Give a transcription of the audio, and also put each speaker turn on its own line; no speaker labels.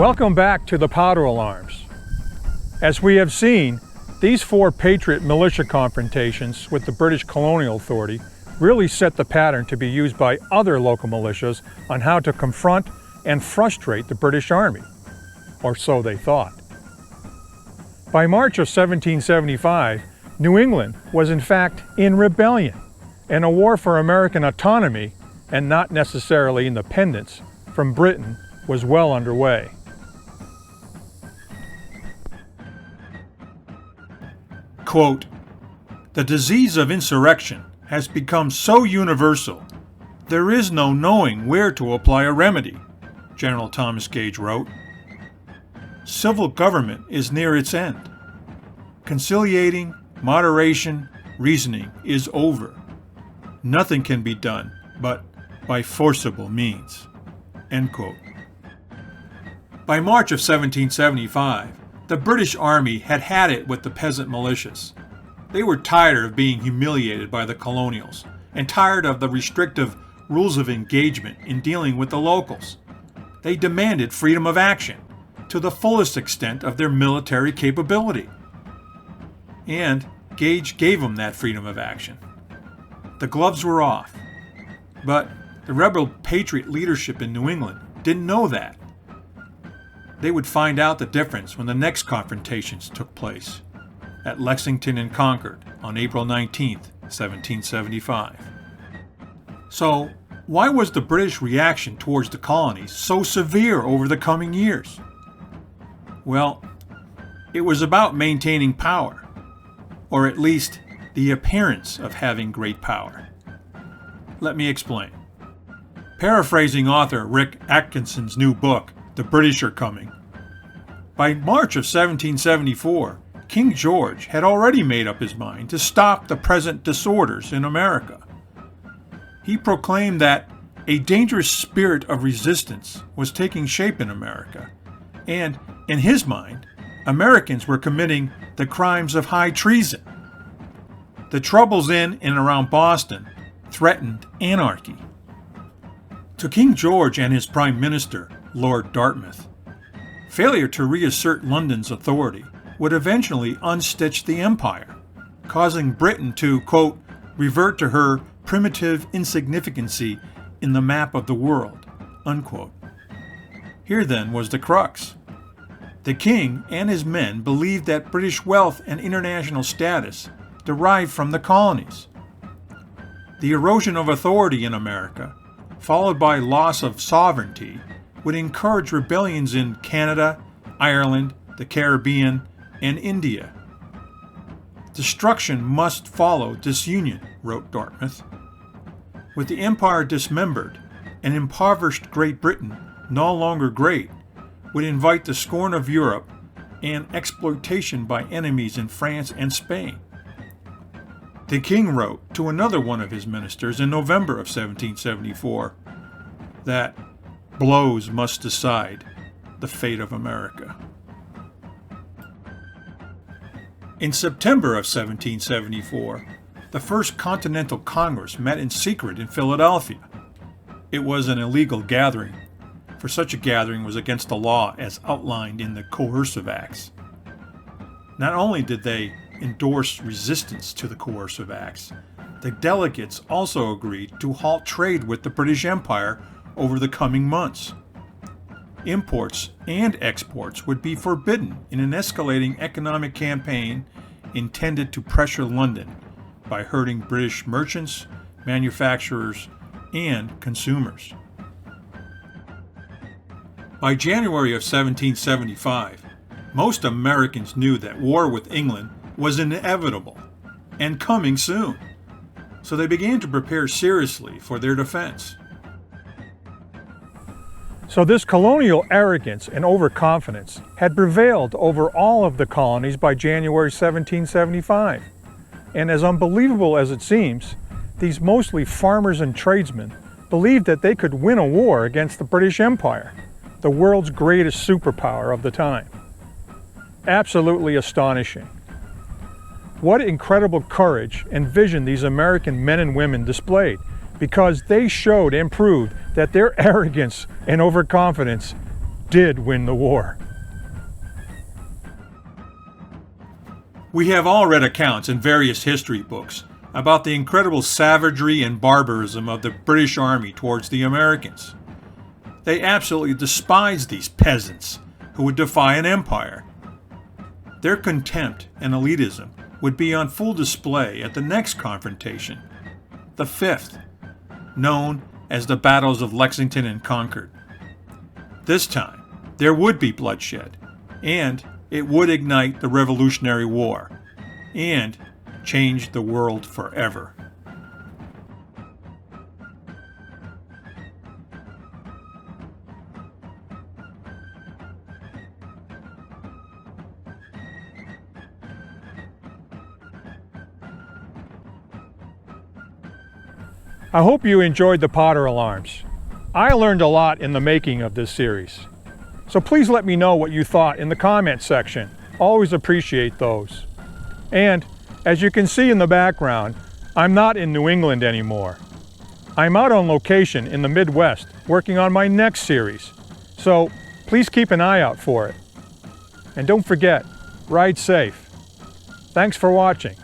Welcome back to the powder alarms. As we have seen, these 4 Patriot militia confrontations with the British Colonial Authority really set the pattern to be used by other local militias on how to confront and frustrate the British Army, or so they thought. By March of 1775, New England was in fact in rebellion, and a war for American autonomy, and not necessarily independence, from Britain was well underway.
Quote, "The disease of insurrection has become so universal, there is no knowing where to apply a remedy," General Thomas Gage wrote. "Civil government is near its end. Conciliating, moderation, reasoning is over. Nothing can be done but by forcible means." End quote. By March of 1775, the British Army had had it with the peasant militias. They were tired of being humiliated by the colonials and tired of the restrictive rules of engagement in dealing with the locals. They demanded freedom of action to the fullest extent of their military capability. And Gage gave them that freedom of action. The gloves were off. But the rebel patriot leadership in New England didn't know that. They would find out the difference when the next confrontations took place at Lexington and Concord on April 19, 1775. So, why was the British reaction towards the colonies so severe over the coming years? Well, it was about maintaining power, or at least the appearance of having great power. Let me explain. Paraphrasing author Rick Atkinson's new book, The British Are Coming, by March of 1774, King George had already made up his mind to stop the present disorders in America. He proclaimed that a dangerous spirit of resistance was taking shape in America, and, in his mind, Americans were committing the crimes of high treason. The troubles in and around Boston threatened anarchy. To King George and his Prime Minister, Lord Dartmouth, failure to reassert London's authority would eventually unstitch the empire, causing Britain to, quote, "revert to her primitive insignificancy in the map of the world," unquote. Here then was the crux. The king and his men believed that British wealth and international status derived from the colonies. The erosion of authority in America, followed by loss of sovereignty, would encourage rebellions in Canada, Ireland, the Caribbean, and India. "Destruction must follow disunion," wrote Dartmouth. With the empire dismembered, an impoverished Great Britain, no longer great, would invite the scorn of Europe and exploitation by enemies in France and Spain. The king wrote to another one of his ministers in November of 1774 that blows must decide the fate of America. In September of 1774, the First Continental Congress met in secret in Philadelphia. It was an illegal gathering, for such a gathering was against the law as outlined in the Coercive Acts. Not only did they endorse resistance to the Coercive Acts, the delegates also agreed to halt trade with the British Empire over the coming months. Imports and exports would be forbidden in an escalating economic campaign intended to pressure London by hurting British merchants, manufacturers, and consumers. By January of 1775, most Americans knew that war with England was inevitable and coming soon, so they began to prepare seriously for their defense.
So this colonial arrogance and overconfidence had prevailed over all of the colonies by January 1775. And as unbelievable as it seems, these mostly farmers and tradesmen believed that they could win a war against the British Empire, the world's greatest superpower of the time. Absolutely astonishing. What incredible courage and vision these American men and women displayed, because they showed and proved that their arrogance and overconfidence did win the war.
We have all read accounts in various history books about the incredible savagery and barbarism of the British Army towards the Americans. They absolutely despised these peasants who would defy an empire. Their contempt and elitism would be on full display at the next confrontation, the fifth, known as the Battles of Lexington and Concord. This time, there would be bloodshed, and it would ignite the Revolutionary War, and change the world forever.
I hope you enjoyed the Potter alarms. I learned a lot in the making of this series. So please let me know what you thought in the comment section. Always appreciate those. And as you can see in the background, I'm not in New England anymore. I'm out on location in the Midwest working on my next series. So please keep an eye out for it. And don't forget, ride safe. Thanks for watching.